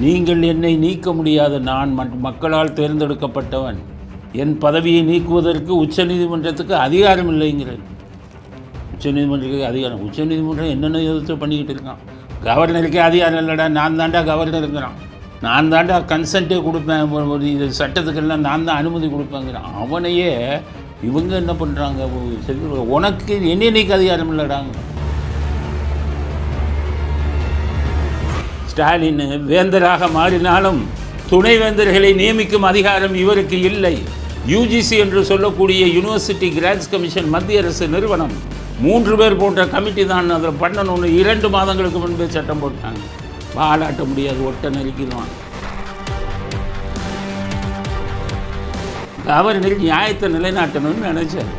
நீங்கள் என்னை நீக்க முடியாத, நான் மக்களால் தேர்ந்தெடுக்கப்பட்டவன், என் பதவியை நீக்குவதற்கு உச்சநீதிமன்றத்துக்கு அதிகாரம் இல்லைங்கிறேன். உச்சநீதிமன்றத்துக்கு அதிகாரம், உச்சநீதிமன்றம் என்னென்ன எதிர்த்து பண்ணிக்கிட்டு இருக்கான். கவர்னருக்கே அதிகாரம் இல்லைடா, நான் தாண்டா கவர்னருங்கிறான், நான் தாண்டா கன்சென்ட்டே கொடுப்பேன், ஒரு இது சட்டத்துக்கெல்லாம் நான் தான் அனுமதி கொடுப்பேங்கிறான். அவனையே இவங்க என்ன பண்ணுறாங்க, உனக்கு என்ன நீக்க அதிகாரம் இல்லைடாங்க. ஸ்டாலின் வேந்தராக மாறினாலும் துணைவேந்தர்களை நியமிக்கும் அதிகாரம் இவருக்கு இல்லை. யூஜிசி என்று சொல்லக்கூடிய யூனிவர்சிட்டி கிராண்ட்ஸ் கமிஷன் மத்திய அரசு நிறுவனம், 3 பேர் போன்ற கமிட்டி தான் அதில் பண்ணணும்னு 2 மாதங்களுக்கு முன்பே சட்டம் போட்டாங்க. பாலாட்ட முடியாது, ஒட்ட நெருக்கிடுவான். கவர்னர் நியாயத்தை நிலைநாட்டணும்னு நினைச்சார்.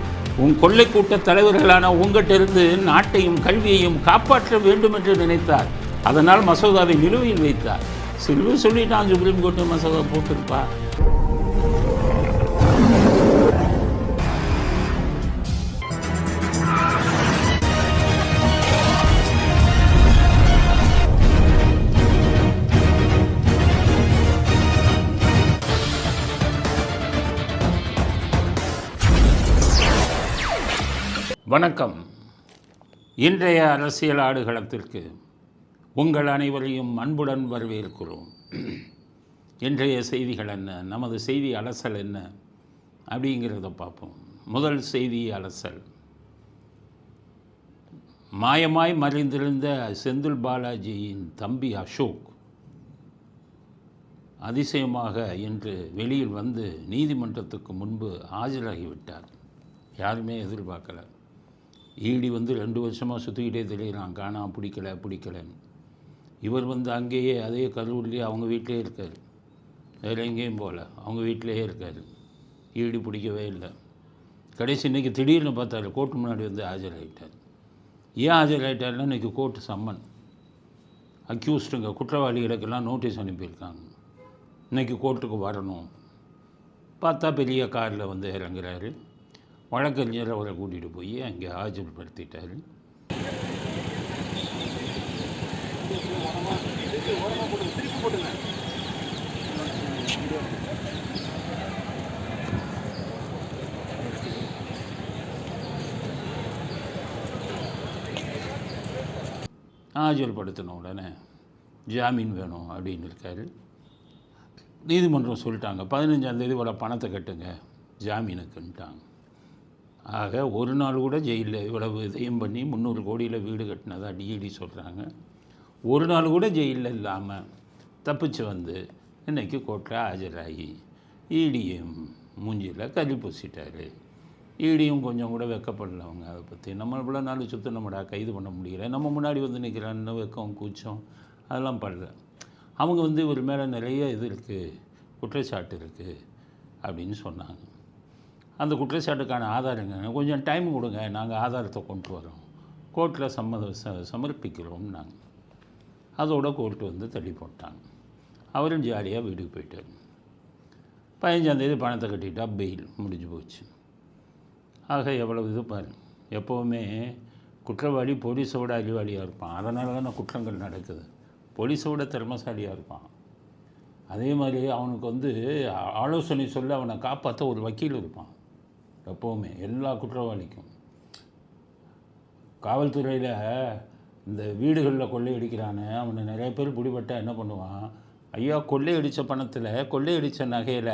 கொள்ளை கூட்ட தலைவர்களான உங்கள்கிட்ட இருந்து நாட்டையும் கல்வியையும் காப்பாற்ற வேண்டும் என்று நினைத்தார். அதனால் மசோதாவை நிலுவையில் வைத்தார். சிலுவை சொல்லிட்டான், சுப்ரீம் கோர்ட்டு மசோதா போட்டிருப்பா. வணக்கம். இன்றைய அரசியல் ஆடுகளத்திற்கு உங்கள் அனைவரையும் அன்புடன் வரவேற்கிறோம். இன்றைய செய்திகள் என்ன, நமது செய்தி அலசல் என்ன அப்படிங்கிறத பார்ப்போம். முதல் செய்தி அலசல். மாயமாய் மறைந்திருந்த செந்தில் பாலாஜியின் தம்பி அசோக் அதிசயமாக இன்று வெளியில் வந்து நீதிமன்றத்துக்கு முன்பு ஆஜராகிவிட்டார். யாருமே எதிர்பார்க்கலை. ஈடி 2 வருஷமாக சுற்றிக்கிட்டே தெரியுறான், காணாம பிடிக்கலன்னு. இவர் அங்கேயே அதே கல்லூரிலேயே அவங்க வீட்டிலே இருக்கார், வேறு எங்கேயும் போகல, அவங்க வீட்டிலேயே இருக்கார். ஈடி பிடிக்கவே இல்லை. கடைசி இன்றைக்கி திடீர்னு பார்த்தாரு, கோர்ட்டு முன்னாடி ஆஜராகிட்டார். ஏன் ஆஜராகிட்டார்னா, இன்றைக்கி கோர்ட்டு சம்மன். அக்யூஸ்டுங்க, குற்றவாளிகளுக்கெல்லாம் நோட்டீஸ் அனுப்பியிருக்காங்க, இன்றைக்கி கோர்ட்டுக்கு வரணும். பார்த்தா பெரிய காரில் இறங்குறாரு. வழக்கறிஞர் அவரை கூட்டிகிட்டு போய் அங்கே ஆஜர்படுத்திட்டார். ஆஜர்படுத்தின உடனே ஜாமீன் வேணும் அப்படின்னு இருக்காரு. நீதிமன்றம் சொல்லிட்டாங்க, 15ஆம் தேதி இவ்வளோ பணத்தை கட்டுங்க ஜாமீனுக்குன்ட்டாங்க. ஆக ஒரு நாள் கூட ஜெயிலில் இவ்வளவு இதையும் பண்ணி 300 கோடியில் வீடு கட்டினதா டிஇடி சொல்கிறாங்க. ஒரு நாள் கூட ஜெயிலில் இல்லாமல் தப்பிச்சு இன்றைக்கி கோர்ட்டில் ஆஜராகி ஈடியும் மூஞ்சியில் கறி பூசிட்டார். ஈடியும் கொஞ்சம் கூட வெக்கப்படல. அதை பற்றி நம்ம இவ்வளோ நாள் நம்மடா கைது பண்ண முடியல, நம்ம முன்னாடி நிற்கிறான்னு வெக்கம் கூச்சம் அதெல்லாம் படல. அவங்க ஒரு மேலே நிறைய இது இருக்குது, குற்றச்சாட்டு இருக்குது அப்படின்னு சொன்னாங்க. அந்த குற்றச்சாட்டுக்கான ஆதாரங்க, கொஞ்சம் டைம் கொடுங்க, நாங்கள் ஆதாரத்தை கொண்டு வரோம், கோர்ட்டில் சமர்ப்பிக்கிறோம் நாங்கள். அதோட கோர்ட்டு தள்ளி போட்டாங்க. அவரும் ஜாலியாக வீட்டுக்கு போயிட்டார். 15ஆம் தேதி பணத்தை கட்டிட்டா பெயில் முடிஞ்சு போச்சு. ஆக எவ்வளவு இது பாரு. எப்போவுமே குற்றவாளி போலீஸோட அறிவாளியாக இருப்பான், அதனால தான் குற்றங்கள் நடக்குது. போலீஸோட திறமைசாலியாக இருப்பான். அதே மாதிரி அவனுக்கு ஆலோசனை சொல்ல அவனை காப்பாற்ற ஒரு வக்கீல் இருப்பான். எப்போவுமே எல்லா குற்றவாளிக்கும். காவல்துறையில் இந்த வீடுகளில் கொள்ளையடிக்கிறானே, அவனை நிறைய பேர் பிடிபட்டால் என்ன பண்ணுவான், ஐயா கொள்ளையடித்த பணத்தில் கொள்ளையடித்த நகையில்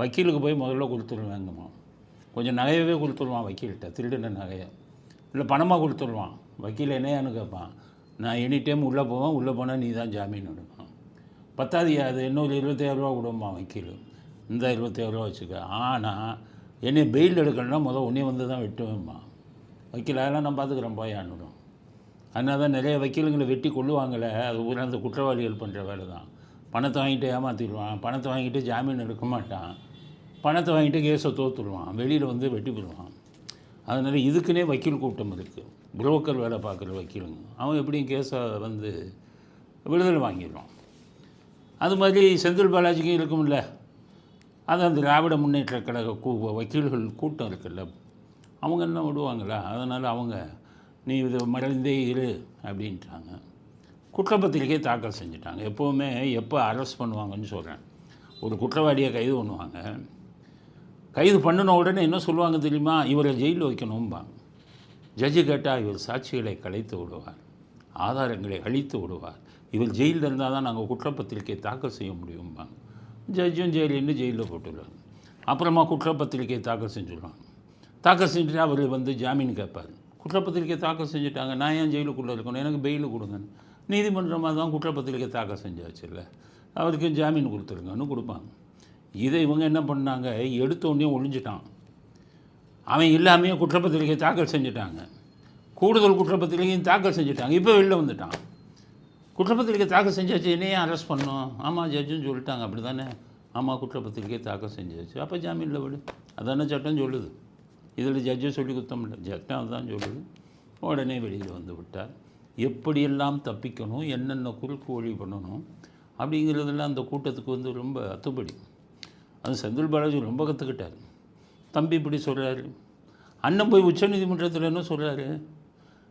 வக்கீலுக்கு போய் முதல்ல கொடுத்துருவேங்கம்மா. கொஞ்சம் நகையவே கொடுத்துருவான் வக்கீல்கிட்ட, திருடின நகையை. இல்லை பணமாக கொடுத்துருவான். வக்கீல் என்னையான்னு கேட்பான். நான் எனி டைம் உள்ளே போவேன், உள்ளே போனால் நீ தான் ஜாமீன் எடுக்கணும். பத்தாதியா அது இன்னொரு 27,000 கொடுமா வக்கீல், இந்த 27,000 வச்சுக்க. ஆனால் என்னை பெயில் எடுக்கணும்னா உடனே தான் வெட்டுவேம்மா வக்கீல், அதெல்லாம் நான் பார்த்துக்கிறேன் போயான்னுடும். அதனால தான் நிறைய வக்கீலுங்களை வெட்டி கொள்ளுவாங்களே, அது ஊரில் அந்த குற்றவாளிகள் பண்ணுற வேலை தான். பணத்தை வாங்கிட்டு ஏமாற்றிடுவான், பணத்தை வாங்கிட்டு ஜாமீன் எடுக்க மாட்டான், பணத்தை வாங்கிட்டு கேஸை தோற்றுடுவான், வெளியில் வெட்டி போடுவான். அதனால் இதுக்குன்னே வக்கீல் கூட்டம் இருக்குது, புரோக்கர் வேலை பார்க்குற வக்கீலுங்க. அவன் எப்படியும் கேஸை விடுதலை வாங்கிடுவான். அது மாதிரி செந்தில் பாலாஜிக்கும் இருக்கும்ல, அது அந்த திராவிட முன்னேற்ற கழக வக்கீல்கள் கூட்டம் இருக்குல்ல, அவங்க என்ன விடுவாங்களா. அதனால் அவங்க நீ இது மறைந்தே இரு அப்படின்ட்டாங்க. குற்றப்பத்திரிக்கை தாக்கல் செஞ்சுட்டாங்க. எப்போவுமே எப்போ அரெஸ்ட் பண்ணுவாங்கன்னு சொல்கிறேன், ஒரு குற்றவாளியை கைது பண்ணுவாங்க. கைது பண்ணின உடனே என்ன சொல்லுவாங்க தெரியுமா? இவரை ஜெயிலில் வைக்கணும்பாங்க. ஜட்ஜு கேட்டால் இவர் சாட்சிகளை கலைத்து விடுவார், ஆதாரங்களை அழித்து விடுவார், இவர் ஜெயிலில் இருந்தால் தான் நாங்கள் குற்றப்பத்திரிக்கை தாக்கல் செய்ய முடியும்பாங்க. ஜட்ஜும் ஜெயிலின்னு ஜெயிலில் போட்டுருவாங்க. அப்புறமா குற்றப்பத்திரிக்கை தாக்கல் செஞ்சுருவாங்க. தாக்கல் செஞ்சுட்டு அவர் வந்து ஜாமீன் கேட்பார். குற்றப்பத்திரிக்கை தாக்கல் செஞ்சுட்டாங்க, நான் ஏன் ஜெயிலுக்குள்ளே இருக்கணும், எனக்கு பெயில் கொடுங்கன்னு. நீதிமன்றமாக தான் குற்றப்பத்திரிக்கை தாக்கல் செஞ்சாச்சு இல்லை, அவருக்கு ஜாமீன் கொடுத்துருங்கன்னு கொடுப்பாங்க. இதை இவங்க என்ன பண்ணாங்க, எடுத்தோடனே ஒழிஞ்சிட்டான். அவன் இல்லாமையே குற்றப்பத்திரிக்கை தாக்கல் செஞ்சுட்டாங்க, கூடுதல் குற்றப்பத்திரிக்கையும் தாக்கல் செஞ்சுட்டாங்க. இப்போ வெளில வந்துட்டான். குற்றப்பத்திரிக்கை தாக்கல் செஞ்சாச்சு, என்னையே அரெஸ்ட் பண்ணோம். ஆமாம், ஜட்ஜுன்னு சொல்லிட்டாங்க. அப்படி தானே? ஆமாம், குற்றப்பத்திரிக்கை தாக்கல் செஞ்சாச்சு, அப்போ ஜாமீனில் விடு. அதானே சட்டம் சொல்லுது. இதில் ஜட்ஜு சொல்லி குத்தம் இல்லை, சட்டம் அதுதான் சொல்லுது. உடனே வெளியில் வந்து விட்டார். எப்படியெல்லாம் தப்பிக்கணும், என்னென்ன குறுக்கு வழி பண்ணணும் அப்படிங்கிறதெல்லாம் அந்த கூட்டத்துக்கு வந்து ரொம்ப அத்துப்படி. அது செந்தில் பாலாஜி ரொம்ப கற்றுக்கிட்டார். தம்பி இப்படி சொல்கிறாரு, அண்ணன் போய் உச்சநீதிமன்றத்தில் என்ன சொல்கிறாரு,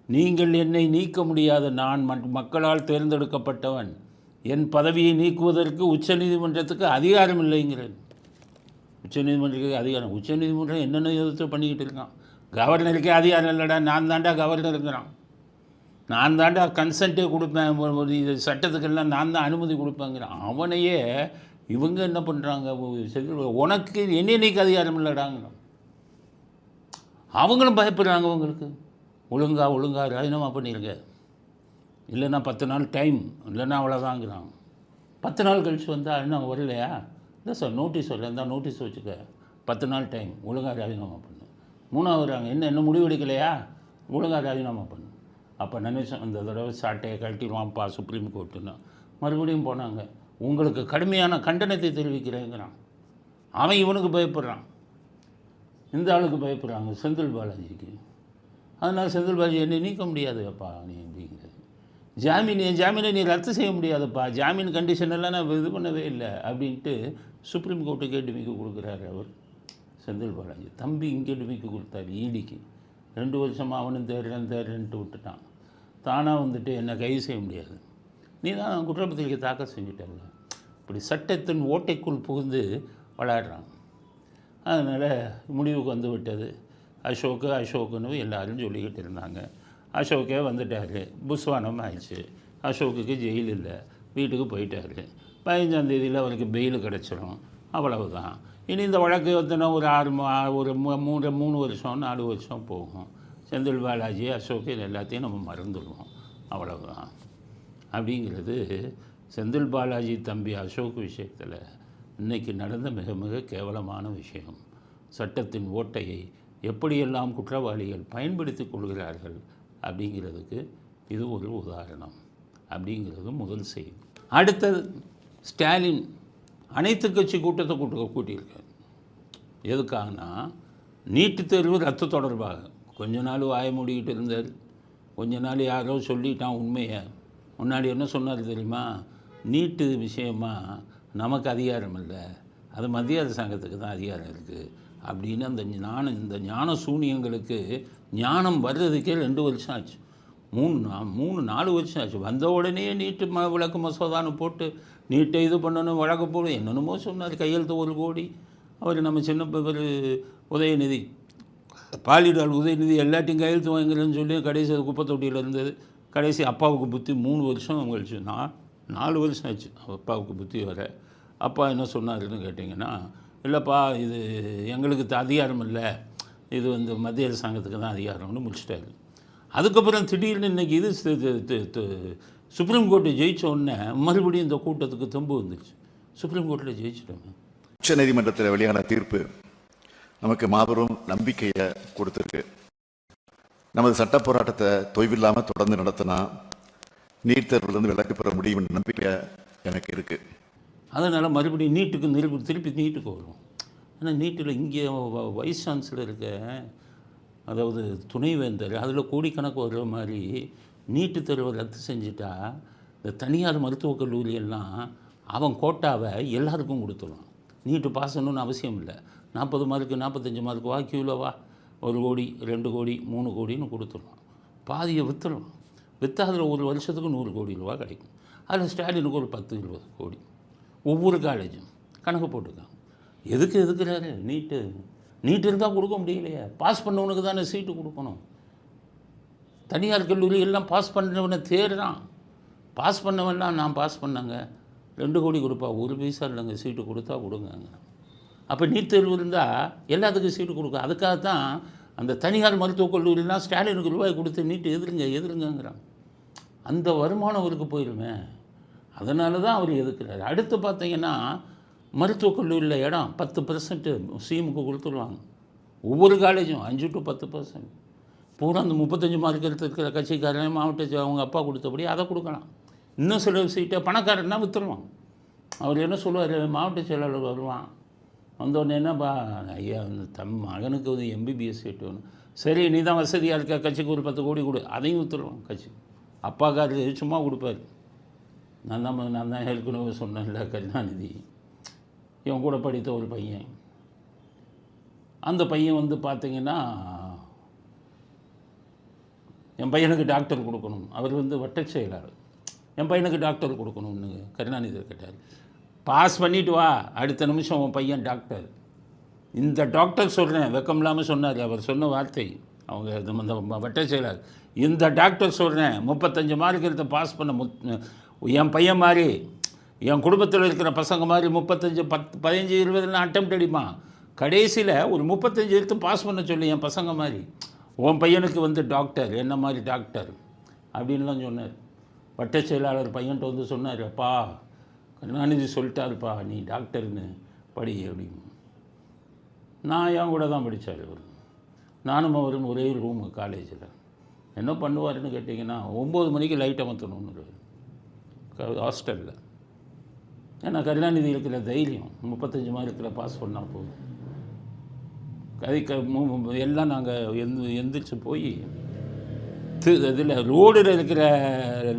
நீங்கள் என்னை நீக்க முடியாத, நான் மக்களால் தேர்ந்தெடுக்கப்பட்டவன், என் பதவியை நீக்குவதற்கு உச்சநீதிமன்றத்துக்கு அதிகாரம் இல்லைங்கிறது. உச்சநீதிமன்றத்துக்கு அதிகாரம், உச்சநீதிமன்றம் என்னென்ன எதிர்த்து பண்ணிக்கிட்டு இருக்கான். கவர்னருக்கே அதிகாரம் இல்லைடா, நான் தாண்டா கவர்னருங்கிறான், நான் தாண்டா கன்சென்ட்டே கொடுப்பேன், இது சட்டத்துக்கெல்லாம் நான் தான் அனுமதி கொடுப்பேங்கிறான். அவனையே இவங்க என்ன பண்ணுறாங்க, உனக்கு என்ன நீக்க அதிகாரம் இல்லைடாங்கிறான். அவங்களும் பயப்படுறாங்க. அவங்களுக்கு ஒழுங்கா ராஜினாமா பண்ணிடுங்க, இல்லைன்னா 10 நாள் டைம், இல்லைன்னா அவ்வளோதாங்கிறான். 10 நாள் கழித்து வந்தால் என்ன வரலையா, இல்லை சார் நோட்டீஸ் வரல, இருந்தால் நோட்டீஸ் வச்சுக்க, 10 நாள் டைம், ஒழுங்காக ராஜினாமா பண்ணு. 3ஆவது வராங்க, என்ன முடிவெடுக்கலையா, ஒழுங்காக ராஜினாமா பண்ணு. அப்போ நினைச்சோம் இந்த தடவை சாட்டையை கழட்டிடுவான்ப்பா சுப்ரீம் கோர்ட்டுன்னு. மறுபடியும் போனாங்க, உங்களுக்கு கடுமையான கண்டனத்தை தெரிவிக்கிறேங்கிறான். அவன் இவனுக்கு பயப்படுறான், இந்த ஆளுக்கு பயப்படுறாங்க, செந்தில் பாலாஜிக்கு. அதனால் செந்தில் பாலாஜி என்னை நீக்க முடியாதுப்பா நீ அப்படிங்கிறது. ஜாமீனை நீ ரத்து செய்ய முடியாதுப்பா, ஜாமீன் கண்டிஷன் எல்லாம் நான் இது பண்ணவே இல்லை அப்படின்ட்டு சுப்ரீம் கோர்ட்டுக்கே டிமிக்கு கொடுக்குறாரு அவர் செந்தில் பாலாஜி. தம்பி இங்கே டிமிக்கு கொடுத்தாரு ஈடிக்கு. 2 வருஷமாக அவனும் தேடுறேன்ட்டு விட்டுட்டான். தானாக வந்துட்டு என்னை கைது செய்ய முடியாது, நீ தான் குற்றப்பத்திரிக்கை தாக்கல் செஞ்சுட்டல. இப்படி சட்டத்தின் ஓட்டைக்குள் புகுந்து விளையாடுறான். அதனால் முடிவுக்கு வந்து விட்டது. அசோக்குன்னு எல்லோரும் சொல்லிக்கிட்டு இருந்தாங்க. அசோக்கே வந்துட்டார், புஸ்வானம் ஆயிடுச்சு. அசோக்குக்கு ஜெயில் இல்லை, வீட்டுக்கு போயிட்டார். 15ஆம் தேதியில் அவருக்கு பெயில் கிடச்சிடும், அவ்வளவுதான். இனி இந்த வழக்கு வந்துன்னா ஒரு 3 வருஷம் 4 வருஷம் போகும். செந்தில் பாலாஜி, அசோக்கு இது எல்லாத்தையும் நம்ம மறந்துடுவோம், அவ்வளவுதான். அப்படிங்கிறது செந்தில் பாலாஜி தம்பி அசோக் விஷயத்தில் இன்றைக்கி நடந்த மிக மிக கேவலமான விஷயம். சட்டத்தின் ஓட்டையை எப்படியெல்லாம் குற்றவாளிகள் பயன்படுத்தி கொள்கிறார்கள் அப்படிங்கிறதுக்கு இது ஒரு உதாரணம் அப்படிங்கிறது முதல் செய்தி. அடுத்தது, ஸ்டாலின் அனைத்து கட்சி கூட்டத்தை கூட்டியிருக்காரு. எதுக்காகனா, நீட்டு தேர்வு ரத்து தொடர்பாக கொஞ்ச நாள் வாய மூடிக்கிட்டு இருந்தார். கொஞ்ச நாள் யாரோ சொல்லிட்டான் உண்மையை. முன்னாடி என்ன சொன்னார் தெரியுமா, நீட்டு விஷயமாக நமக்கு அதிகாரம் இல்லை, அது மத்திய அரசாங்கத்துக்கு தான் அதிகாரம் இருக்குது அப்படின்னு. இந்த ஞான சூனியங்களுக்கு ஞானம் வர்றதுக்கே 2 வருஷம் ஆச்சு, 3-4 வருஷம் ஆச்சு. வந்த உடனே நீட்டு விளக்கு மசோதான்னு போட்டு நீட்டை இது பண்ணணும், வழக்கு போடும், என்னென்னமோ சொன்னார். கையெழுத்து 1 கோடி. அவர் நம்ம சின்ன பேர் உதயநிதி, பாலிடால் உதயநிதி எல்லாத்தையும் கையெழுத்து வாங்குறேன்னு சொல்லி கடைசி குப்பை தொட்டியில் இருந்தது. கடைசி அப்பாவுக்கு புத்தி 3 வருஷம் கழிச்சு, 4 வருஷம் ஆச்சு அப்பாவுக்கு புத்தி வர. அப்பா என்ன சொன்னாருன்னு கேட்டிங்கன்னா, இல்லைப்பா இது எங்களுக்கு அதிகாரம் இல்லை, இது வந்து மத்திய அரசாங்கத்துக்கு தான் அதிகாரம்னு முடிச்சிட்டாரு. அதுக்கப்புறம் திடீர்னு இன்றைக்கி இது சுப்ரீம் கோர்ட்டு ஜெயித்த உடனே மறுபடியும் இந்த கூட்டத்துக்கு தெம்பு வந்துச்சு. சுப்ரீம் கோர்ட்டில் ஜெயிச்சிட்டோங்க. உச்சநீதிமன்றத்தில் வெளியான தீர்ப்பு நமக்கு மாபெரும் நம்பிக்கையை கொடுத்துருக்கு. நமது சட்ட போராட்டத்தை தொய்வில்லாமல் தொடர்ந்து நடத்தினா நீட் தேர்வுலேருந்து விலக்கு பெற முடியும் என்ற நம்பிக்கை எனக்கு இருக்குது. அதனால் மறுபடியும் நீட்டுக்கு திருப்பி நீட்டுக்கு வரும். ஆனால் நீட்டில் இங்கே வைஸ் சான்சலர் இருக்க, அதாவது துணைவேந்தர், அதில் கோடிக்கணக்கு வர்ற மாதிரி நீட்டு தேர்வை ரத்து செஞ்சுட்டா இந்த தனியார் மருத்துவக் கல்லூரியெல்லாம் அவன் கோட்டாவை எல்லாருக்கும் கொடுத்துருவான். நீட்டு பாஸ் பண்ணணுன்னு அவசியம் இல்லை. 40 மார்க்கு 45 மார்க்கு வா, கியூவில் வா, 1 கோடி 2 கோடி 3 கோடின்னு கொடுத்துருவான். பாதியை விற்றுருவான். விற்றா அதில் ஒரு வருஷத்துக்கு 100 கோடி ரூபா கிடைக்கும். அதில் ஸ்டாலினுக்கு ஒரு 10-20 கோடி ஒவ்வொரு காலேஜும் கணக்கு போட்டுருக்காங்க. எதுக்கு எதுக்குறாரு? நீட்டு இருந்தால் கொடுக்க முடியலையே. பாஸ் பண்ணவனுக்கு தானே சீட்டு கொடுக்கணும். தனியார் கல்லூரி எல்லாம் பாஸ் பண்ணவனை தேடுறான். பாஸ் பண்ணவன்லாம் நான் பாஸ் பண்ணாங்க 2 கோடி கொடுப்பா, 1 பைசா இல்லைங்க, சீட்டு கொடுத்தா கொடுங்க. அப்போ நீட் தேர்வு இருந்தால் எல்லாத்துக்கும் சீட்டு கொடுக்க. அதுக்காக தான் அந்த தனியார் மருத்துவக் கல்லூரிலாம் ஸ்டாலினுக்கு ரூபாய் கொடுத்து நீட்டு எதிருங்கிறான். அந்த வருமானம் அவருக்கு போயிருமே. அதனால தான் அவர் எதுக்குறாரு. அடுத்து பார்த்தீங்கன்னா மருத்துவக் கல்லூரியில் இடம் 10% சிஎமுக்கு கொடுத்துருவாங்க. ஒவ்வொரு காலேஜும் 5 to 10% பூரா அந்த 35 மார்க் இருக்கிற கட்சிக்காரன் மாவட்ட அவங்க அப்பா கொடுத்தபடி அதை கொடுக்கலாம். இன்னும் சில சீட்டை பணக்காரன்னா விற்றுருவான். அவர் என்ன சொல்லுவார், மாவட்ட செயலாளர் வருவான், வந்தோடனே என்னப்பா ஐயா மகனுக்கு வந்து எம்பிபிஎஸ் சீட்டு வேணும். சரி நீ தான் வசதியாக இருக்க, கட்சிக்கு ஒரு 10 கோடி கொடு, அதையும் விற்றுருவான். கட்சி அப்பாக்காரு சும்மா கொடுப்பார். நான் தான் ஏற்கனவே சொன்னேன்ல, கருணாநிதி இவன் கூட படித்த ஒரு பையன். அந்த பையன் வந்து பார்த்திங்கன்னா என் பையனுக்கு டாக்டர் கொடுக்கணும், அவர் வந்து வட்டச் செயலாளர், என் பையனுக்கு டாக்டர் கொடுக்கணும்னு கருணாநிதி கேட்டார். பாஸ் பண்ணிட்டு வா, அடுத்த நிமிஷம் உன் பையன் டாக்டர். இந்த டாக்டர் சொல்கிறேன், வெக்கம் இல்லாமல் சொன்னார். அவர் சொன்ன வார்த்தை, அவங்க அந்த வட்டச் செயலாளர், இந்த டாக்டர் சொல்கிறேன் 35 மார்க் எடுத்து பாஸ் பண்ண என் பையன் மாதிரி, என் குடும்பத்தில் இருக்கிற பசங்க மாதிரி 35 15 20 அட்டெம்ப்ட் அடிப்பான். கடைசியில் ஒரு 35 எடுத்து பாஸ் பண்ண சொல்லி என் பசங்க மாதிரி உன் பையனுக்கு வந்து டாக்டர், என்ன மாதிரி டாக்டர் அப்படின்லாம் சொன்னார். வட்டச் செயலாளர் பையன்கிட்ட வந்து சொன்னார், அப்பா கருணாநிதி சொல்லிட்டாருப்பா நீ டாக்டர்னு படி அப்படின்னு. நான் என் கூட தான் படித்தார் அவர். நானும் அவரும் ஒரே ரூமு காலேஜில். என்ன பண்ணுவாருன்னு கேட்டிங்கன்னா 9 மணிக்கு லைட் அமர்த்தணும்னு ஹாஸ்டலில். ஏன்னா கருணாநிதி இருக்கிற தைரியம் 35 மார்க்கில் பாஸ் பண்ணால் போதும். எல்லாம் நாங்கள் எந்திரிச்சு போய் இதில் ரோடில் இருக்கிற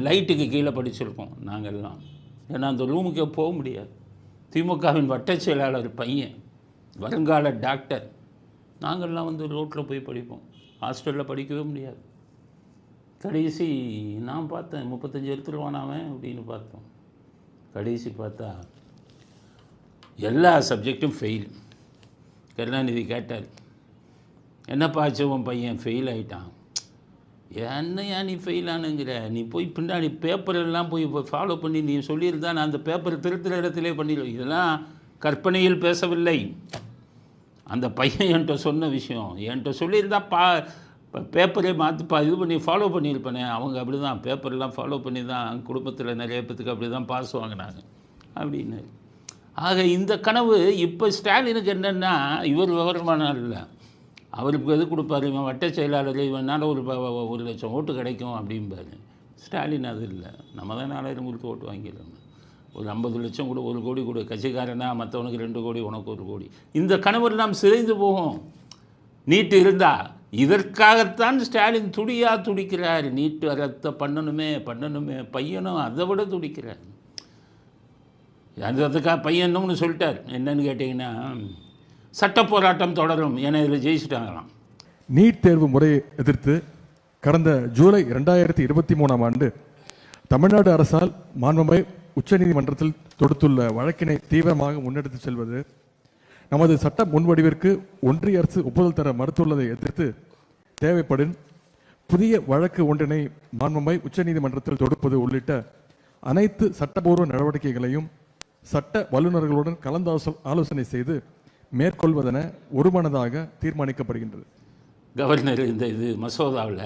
லைட்டுக்கு கீழே படிச்சிருக்கோம் நாங்கள்லாம். ஏன்னா அந்த ரூமுக்கே போக முடியாது. திமுகவின் வட்டச் செயலாளர் பையன், வருங்கால டாக்டர். நாங்கள்லாம் வந்து ரோட்டில் போய் படிப்போம், ஹாஸ்டலில் படிக்கவே முடியாது. கடைசி நான் பார்த்தேன் 35 எடுத்துருவானாவன் அப்படின்னு பார்த்தோம். கடைசி பார்த்தா எல்லா சப்ஜெக்டும் ஃபெயில். கருணாநிதி கேட்டார், என்னப்பா ஆச்சு உன் பையன் ஃபெயில் ஆகிட்டான்? என்னையா நீ ஃபெயில் ஆனுங்கிற? நீ போய் பின்னாடி பேப்பரெல்லாம் போய் ஃபாலோ பண்ணி நீ சொல்லியிருந்தா நான் அந்த பேப்பர் திருத்துற இடத்துலே பண்ணிடுவேன். இதெல்லாம் கற்பனையில் பேசவில்லை. அந்த பையன் என்கிட்ட சொன்ன விஷயம். என்கிட்ட சொல்லியிருந்தா பேப்பரே மாற்றி இது பண்ணி ஃபாலோ பண்ணியிருப்பேனே. அவங்க அப்படி தான் பேப்பரெல்லாம் ஃபாலோ பண்ணி தான் குடும்பத்தில் நிறைய பேத்துக்கு அப்படி தான் பாஸ் வாங்கினாங்க அப்படின்னு. ஆக இந்த கனவு இப்போ ஸ்டாலினுக்கு என்னென்னா, இவர் விவரமான இல்லை, அவருக்கு எது கொடுப்பாரு, இவன் வட்டச் செயலாளர், இவனால் ஒரு 1,00,000 ஓட்டு கிடைக்கும் அப்படிம்பாரு. ஸ்டாலின் அது இல்லை, நம்ம தான் 4,000 கொடுத்து ஓட்டு வாங்கிடலாம். ஒரு 50 லட்சம் கூட, 1 கோடி கொடு, கட்சிக்காரனா மற்றவனுக்கு 2 கோடி, உனக்கு 1 கோடி. இந்த கனவெல்லாம் சிதைந்து போகும் நீட்டு இருந்தால். இதற்காகத்தான் ஸ்டாலின் துடிக்கிறார். நீட்டு ரத்தை பண்ணணுமே. பையனும் அதை விட துடிக்கிறார். அதுக்காக பையனும்னு சொல்லிட்டார். என்னன்னு கேட்டிங்கன்னா, சட்ட போராட்டம் தொடரும் என இதில் ஜெயிச்சுட்டாங்களாம். நீட் தேர்வு முறையை எதிர்த்து கடந்த ஜூலை 2023ஆம் ஆண்டு தமிழ்நாடு அரசால் மாண்புமிகு உச்சநீதிமன்றத்தில் தொடுத்துள்ள வழக்கினை தீவிரமாக முன்னெடுத்து செல்வது, நமது சட்ட முன்வடிவிற்கு ஒன்றிய அரசு ஒப்புதல் தர மறுத்துள்ளதை எதிர்த்து தேவைப்படும் புதிய வழக்கு ஒன்றினை மாண்புமிகு உச்சநீதிமன்றத்தில் தொடுப்பது உள்ளிட்ட அனைத்து சட்டபூர்வ நடவடிக்கைகளையும் சட்ட வல்லுநர்களுடன் கலந்து ஆலோசனை செய்து மேற்கொள்வதென ஒருமனதாக தீர்மானிக்கப்படுகின்றது. கவர்னர் இந்த மசோதாவில்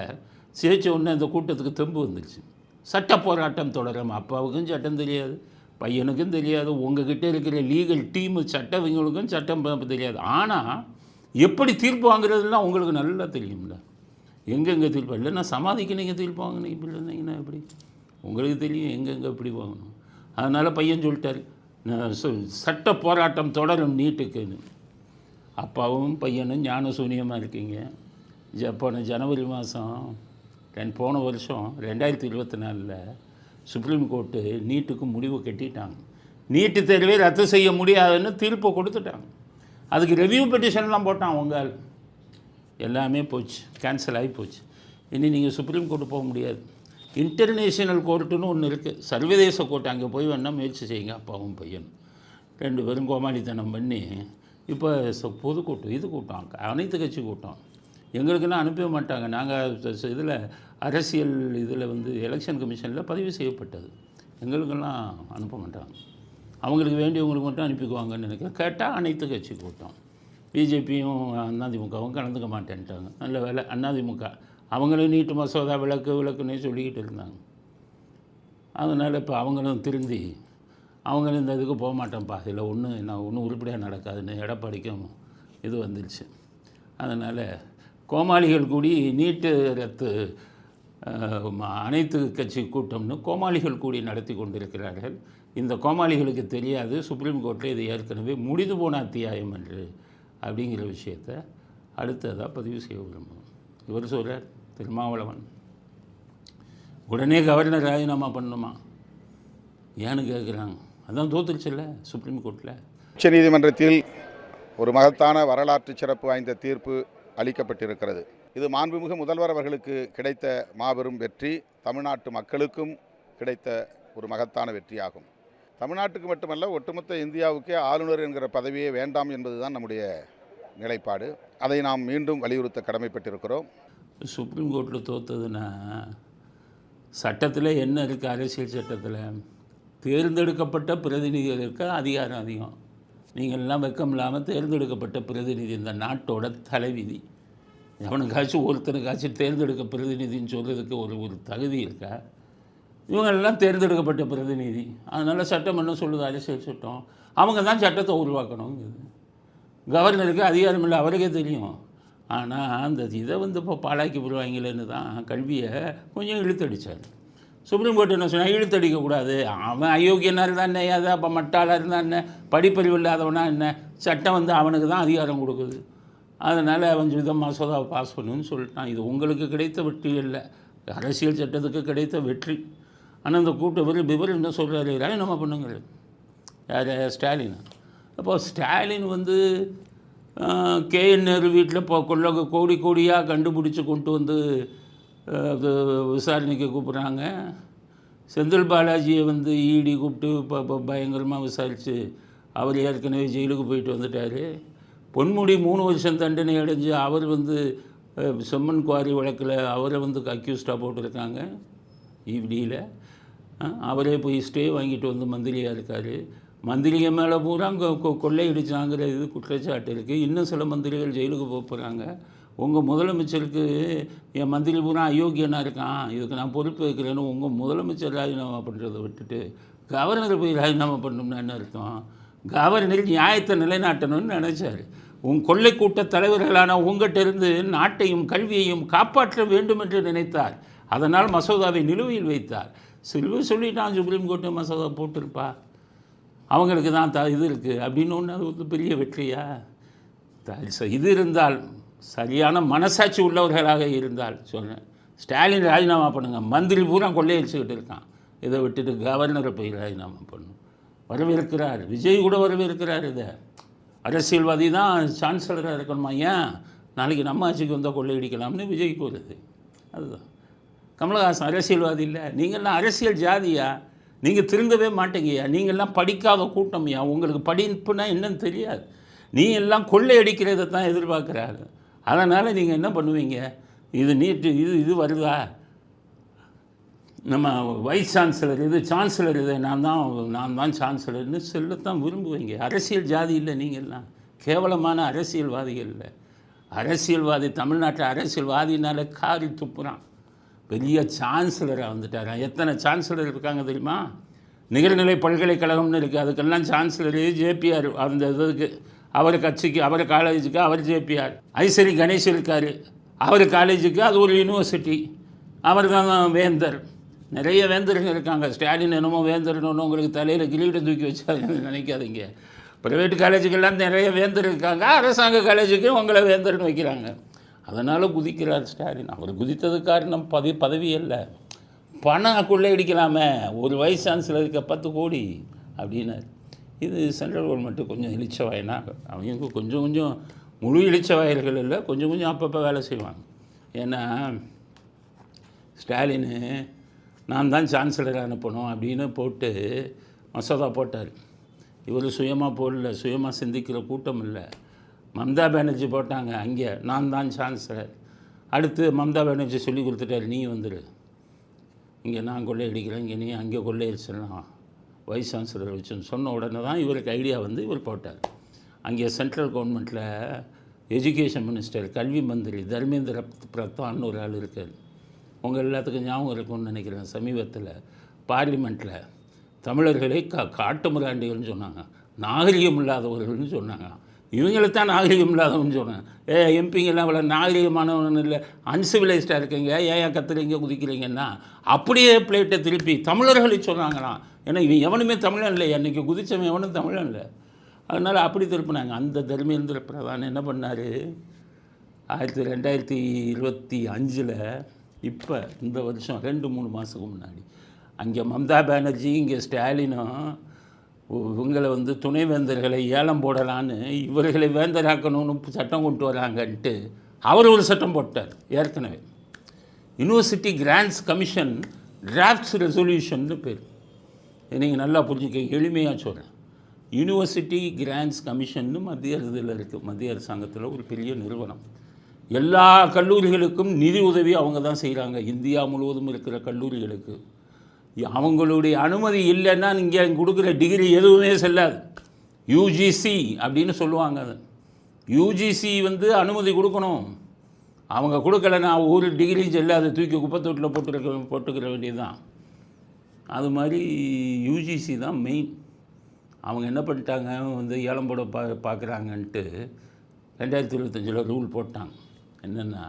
சேர்ச்ச உடனே இந்த கூட்டத்துக்கு தெம்பு வந்துருச்சு. சட்ட போராட்டம் தொடரும். அப்பாவுக்கும் சட்டம் தெரியாது, பையனுக்கும் தெரியாது, உங்ககிட்ட இருக்கிற லீகல் டீமு சட்டவங்களுக்கும் சட்டம் தெரியாது. ஆனால் எப்படி தீர்ப்பு வாங்குறதுலாம் உங்களுக்கு நல்லா தெரியும்ல. எங்கெங்கே தீர்ப்பு இல்லைன்னா சமாதிக்கு நீங்கள் தீர்ப்பு வாங்கினீங்க, இப்படி இருந்தீங்கன்னா எப்படி உங்களுக்கு தெரியும் எங்கெங்கே எப்படி வாங்கணும். அதனால் பையன் சொல்லிட்டார், சட்ட போராட்டம் தொடரும் நீட்டுக்குன்னு. அப்பாவும் பையனும் ஞான சூனியமாக இருக்கீங்க. போன ஜனவரி மாதம் போன வருஷம் 2024 சுப்ரீம் கோர்ட்டு நீட்டுக்கு முடிவு கட்டிட்டாங்க. நீட்டு தேர்வை ரத்து செய்ய முடியாதுன்னு தீர்ப்பை கொடுத்துட்டாங்க. அதுக்கு ரெவ்யூ பெட்டிஷன்லாம் போட்டான். உங்கள் எல்லாமே போச்சு, கேன்சல் ஆகி போச்சு. இனி நீங்கள் சுப்ரீம் கோர்ட்டு போக முடியாது. இன்டர்நேஷ்னல் கோர்ட்டுன்னு ஒன்று இருக்குது, சர்வதேச கோர்ட்டு. அங்கே போய் வேணால் முயற்சி செய்யுங்க. அப்பாவும் பையன் 2 பேரும் கோமாளித்தனம் பண்ணி இப்போ பொதுக்கூட்டம், இது கூட்டம், அனைத்து கட்சி கூட்டம் எங்களுக்கெல்லாம் அனுப்பவே மாட்டாங்க. நாங்கள் இதில் அரசியல் இதில் வந்து எலெக்ஷன் கமிஷனில் பதிவு செய்யப்பட்டது. எங்களுக்கெல்லாம் அனுப்ப மாட்டாங்க. அவங்களுக்கு வேண்டியவங்களுக்கு மட்டும் அனுப்பிக்குவாங்கன்னு நினைக்கிறேன். கேட்டால் அனைத்து கட்சி கூட்டம். பிஜேபியும் அதிமுகவும் கலந்துக்க மாட்டேன்ட்டாங்க. நல்ல வேலை. அதிமுக அவங்களும் நீட்டு மசோதா விளக்குன்னே சொல்லிக்கிட்டு இருந்தாங்க. அதனால் இப்போ அவங்களும் திருந்தி அவங்களும் இந்த இதுக்கு போக மாட்டேன்ப்பா, இதில் ஒன்றும் உருப்படியாக நடக்காதுன்னு எடப்பாடிக்கும் இது வந்துருச்சு. அதனால் கோமாளிகள் கூடி நீட்டு ரத்து அனைத்து கட்சி கூட்டம்னு கோமாளிகள் கூடி நடத்தி கொண்டிருக்கிறார்கள். இந்த கோமாளிகளுக்கு தெரியாது சுப்ரீம் கோர்ட்டில் இது ஏற்கனவே முடிந்து போன அத்தியாயம் என்று அப்படிங்கிற விஷயத்தை அடுத்ததாக பதிவு செய்ய விரும்புகிறோம். இவர் சொல்கிறார் திருமாவளவன் உடனே கவர்னர் ராஜினாமா பண்ணணுமா, ஏன்னு கேட்குறாங்க. அதான் தோத்துருச்சுல்ல சுப்ரீம் கோர்ட்டில். உச்சநீதிமன்றத்தில் ஒரு மகத்தான வரலாற்று சிறப்பு வாய்ந்த தீர்ப்பு அளிக்கப்பட்டிருக்கிறது. இது மாண்புமிகு முதல்வர் அவர்களுக்கு கிடைத்த மாபெரும் வெற்றி, தமிழ்நாட்டு மக்களுக்கும் கிடைத்த ஒரு மகத்தான வெற்றியாகும். தமிழ்நாட்டுக்கு மட்டுமல்ல, ஒட்டுமொத்த இந்தியாவுக்கே ஆளுநர் என்கிற பதவியே வேண்டாம் என்பதுதான் நம்முடைய நிலைப்பாடு. அதை நாம் மீண்டும் வலியுறுத்த கடமைப்பட்டிருக்கிறோம். சுப்ரீம் கோர்ட்டில் தோத்ததுன்னா சட்டத்தில் என்ன இருக்குது, அரசியல் சட்டத்தில் தேர்ந்தெடுக்கப்பட்ட பிரதிநிதிகளுக்கு அதிகாரம் அதிகம். நீங்கள்லாம் வெக்கம் இல்லாமல் தேர்ந்தெடுக்கப்பட்ட பிரதிநிதி இந்த நாட்டோட தலைவிதி. எவனுக்காச்சும் ஒருத்தனுக்காச்சும் தேர்ந்தெடுக்க பிரதிநிதின்னு சொல்கிறதுக்கு ஒரு தகுதி இருக்கா? இவங்கெல்லாம் தேர்ந்தெடுக்கப்பட்ட பிரதிநிதி. அதனால் சட்டம் என்ன சொல்லுது, அரசியல் சட்டம் அவங்க தான் சட்டத்தை உருவாக்கணுங்கிறது. கவர்னருக்கு அதிகாரம் இல்லை, அவருக்கே தெரியும். ஆனால் அந்த இதை வந்து இப்போ பாழாக்கி விடுவாங்களேன்னு தான் கல்வியை கொஞ்சம் இழுத்தடித்தார். சுப்ரீம் கோர்ட் என்ன சொன்னால், இழுத்தடிக்கக்கூடாது, அவன் அயோக்கியனாக இருந்தால் என்ன, அதை அப்போ மட்டாளாக இருந்தால் என்ன, படிப்பறிவு இல்லாதவனா என்ன, சட்டம் வந்து அவனுக்கு தான் அதிகாரம் கொடுக்குது. அதனால் அவன் விதம் மசோதாவை பாஸ் பண்ணுன்னு சொல்லிட்டான். இது உங்களுக்கு கிடைத்த வெற்றி இல்லை, அரசியல் சட்டத்துக்கு கிடைத்த வெற்றி. ஆனால் இந்த விவரம் என்ன சொல்கிறாரு, ராஜினாமா பண்ணுங்க. யார்? ஸ்டாலின். அப்போது ஸ்டாலின் வந்து கேஎன் நேரு வீட்டில் இப்போ கோடியாக கண்டுபிடிச்சி கொண்டு வந்து விசாரணைக்கு கூப்பிட்றாங்க. செந்தில் பாலாஜியை வந்து இடி கூப்பிட்டு இப்போ பயங்கரமாக விசாரித்து அவர் ஏற்கனவே ஜெயிலுக்கு போயிட்டு வந்துட்டார். பொன்முடி 3 வருஷம் தண்டனை அடைஞ்சு அவர் வந்து செம்மன் குவாரி வழக்கில் அவரை வந்து அக்யூஸ்டாக போட்டிருக்காங்க இடியில். அவரே போய் ஸ்டே வாங்கிட்டு வந்து மந்திரியாக இருக்கார். மந்திரிக மேலே பூரா கொள்ளையடிச்சாங்கிற இது குற்றச்சாட்டு இருக்குது. இன்னும் சில மந்திரிகள் ஜெயிலுக்கு போகிறாங்க. உங்கள் முதலமைச்சருக்கு என் மந்திரி பூரா அயோக்கியனாக இருக்கான், இதுக்கு நான் பொறுப்பு வைக்கிறேன்னு உங்கள் முதலமைச்சர் ராஜினாமா பண்ணுறதை விட்டுட்டு கவர்னர் போய் ராஜினாமா பண்ணணும்னா என்ன அர்த்தம்? கவர்னர் நியாயத்தை நிலைநாட்டணும்னு நினச்சார். கொள்ளை கூட்ட தலைவர்களான உங்கள்கிட்ட இருந்து நாட்டையும் கல்வியையும் காப்பாற்ற வேண்டும் என்று நினைத்தார். அதனால் மசோதாவை நிலுவையில் வைத்தார். சொல்லிட்டான் சுப்ரீம் கோர்ட்டு மசோதா போட்டிருப்பா, அவங்களுக்கு தான் இது இருக்குது அப்படின்னு ஒன்று. அது ஒரு பெரிய வெற்றியா? இது இருந்தால், சரியான மனசாட்சி உள்ளவர்களாக இருந்தால் சொன்னேன், ஸ்டாலின் ராஜினாமா பண்ணுங்கள். மந்திரி பூரா கொள்ளையடிச்சுக்கிட்டு இருக்கான், இதை விட்டுட்டு கவர்னரை போய் ராஜினாமா பண்ணணும். வரவேற்கிறார், விஜய் கூட வரவேற்கிறார். இதை அரசியல்வாதி தான் சான்சலராக இருக்கணுமா? ஏன் நாளைக்கு நம்ம ஆட்சிக்கு வந்தால் கொள்ளையடிக்கலாம்னு விஜய்க்கு வருது. அதுதான். கமலஹாசன் அரசியல்வாதி இல்லை. நீங்கள்லாம் அரசியல் ஜாதியா? நீங்கள் திருந்தவே மாட்டேங்கய்யா. நீங்கள்லாம் படிக்காத கூட்டம்யா. உங்களுக்கு படிப்புனா என்னன்னு தெரியாது. நீ எல்லாம் கொள்ளையடிக்கிறத தான் எதிர்பார்க்குறாரு. அதனால் நீங்கள் என்ன பண்ணுவீங்க? இது நீட்டு இது வருதா, நம்ம வைஸ் சான்சலர் இது, சான்சலர் இது, நான் தான் சான்சலர்னு சொல்லத்தான் விரும்புவீங்க. அரசியல் ஜாதி இல்லை நீங்கள்லாம். கேவலமான அரசியல்வாதிகள் இல்லை. அரசியல்வாதி தமிழ்நாட்டில் அரசியல்வாதினால காரி துப்புறான். பெரிய சான்சலராக வந்துட்டாரான். எத்தனை சான்சலர் இருக்காங்க தெரியுமா? நிகழ்நிலை பல்கலைக்கழகம்னு இருக்குது, அதுக்கெல்லாம் சான்சலரு ஜேபிஆர். அந்த இதுக்கு அவர் கட்சிக்கு, அவர் காலேஜுக்கு அவர் ஜேபிஆர். ஐசரி கணேஷ் இருக்கார், அவர் காலேஜுக்கு அது ஒரு யூனிவர்சிட்டி, அவர் தான் வேந்தர். நிறைய வேந்தர்கள் இருக்காங்க. ஸ்டாலின் என்னமோ வேந்தர்னு உங்களுக்கு தலையில் கிரீடம் தூக்கி வச்சா நினைக்காதீங்க. ப்ரைவேட் காலேஜுக்கெல்லாம் நிறைய வேந்தர் இருக்காங்க, அரசாங்க காலேஜுக்கு உங்களை வேந்தர்னு வைக்கிறாங்க. அதனால் குதிக்கிறார் ஸ்டாலின். அவர் குதித்தது காரணம் பதவி இல்லை, பணம் கொள்ளையடிக்கலாமே. ஒரு வைஸ் சான்சலருக்கு 10 கோடி அப்படின்னாரு. இது சென்ட்ரல் கவர்மெண்ட்டு கொஞ்சம் இளிச்சவாயினா, அவங்க கொஞ்சம் முழு இளிச்சவாயர்கள் இல்லை, கொஞ்சம் அப்பப்போ வேலை செய்வாங்க. ஏன்னா ஸ்டாலின் நான் தான் சான்சலர் அனுப்பணும் அப்படின்னு போட்டு மசோதா போட்டார். இவர் சுயமாக போடல, சுயமாக சிந்திக்கிற கூட்டம் இல்லை. மம்தா பானர்ஜி போட்டாங்க, அங்கே நான் தான் சான்சலர். அடுத்து மம்தா பானர்ஜி சொல்லி கொடுத்துட்டாரு, நீ வந்துடு, இங்கே நான் கொள்ளையடிக்கிறேன், இங்கே நீ அங்கே கொள்ளையடிச்சிடலாம், வைஸ் சான்சலர் வச்சுன்னு சொன்ன உடனே தான் இவருக்கு ஐடியா வந்து இவர் போட்டார். அங்கே சென்ட்ரல் கவர்மெண்ட்டில் எஜுகேஷன் மினிஸ்டர், கல்வி மந்திரி தர்மேந்திர பிரதான்னு ஒரு ஆள் இருக்கார். உங்கள் எல்லாத்துக்கும் ஞாபகம் இருக்கும்னு நினைக்கிறேன். சமீபத்தில் பார்லிமெண்ட்டில் தமிழர்களை காட்டு மிராண்டிகள்னு சொன்னாங்க, நாகரிகம் இல்லாதவர்கள்னு சொன்னாங்க. இவங்களைத்தான் நாகரிகம் இல்லாதவன்னு சொன்னாங்க. எம்பிங்கெல்லாம் அவ்வளோ நாகரிகமானவன் இல்லை, அன்சிவிலைஸ்டாக இருக்கீங்க, ஏன் கத்துறீங்க குதிக்கிறீங்கன்னா அப்படியே பிளேட்டை திருப்பி தமிழர்களை சொன்னாங்களாம். ஏன்னா இவன் எவனுமே தமிழன் இல்லை, அன்றைக்கி குதிச்சவன் எவனும் தமிழன் இல்லை. அதனால் அப்படி திருப்பினாங்க. அந்த தர்மேந்திர பிரதான் என்ன பண்ணார், 2025 இப்போ இந்த வருஷம் 2-3 மாதத்துக்கு முன்னாடி அங்கே மம்தா பானர்ஜி, இங்கே ஸ்டாலினும் இவங்களை வந்து துணைவேந்தர்களை ஏலம் போடலான்னு, இவர்களை வேந்தராக்கணும்னு சட்டம் கொண்டு வராங்கன்ட்டு அவர் ஒரு சட்டம் போட்டார். ஏற்கனவே யூனிவர்சிட்டி கிராண்ட்ஸ் கமிஷன் டிராஃப்ட்ஸ் ரெசல்யூஷன்னு பேர். நீங்கள் நல்லா புரிஞ்சுக்க, எளிமையாக சொல்கிறேன். யூனிவர்சிட்டி கிராண்ட்ஸ் கமிஷன்னு மத்திய இதில் இருக்குது, மத்திய அரசாங்கத்தில் ஒரு பெரிய நிறுவனம். எல்லா கல்லூரிகளுக்கும் நிதி உதவி அவங்க தான் செய்கிறாங்க, இந்தியா முழுவதும் இருக்கிற கல்லூரிகளுக்கு. அவங்களுடைய அனுமதி இல்லைன்னா இங்கே கொடுக்குற டிகிரி எதுவுமே செல்லாது. யூஜிசி அப்படின்னு சொல்லுவாங்க. அது யூஜிசி வந்து அனுமதி கொடுக்கணும். அவங்க கொடுக்கலைன்னா ஒரு டிகிரியும் செல்லாது, தூக்கி குப்பத்தொட்டில் போட்டுக்கிற வேண்டியது தான். அது மாதிரி யூஜிசி தான் மெயின். அவங்க என்ன பண்ணிட்டாங்க, வந்து ஏலம் போட பார்க்குறாங்கன்ட்டு 2025 ரூல் போட்டாங்க. என்னென்னா,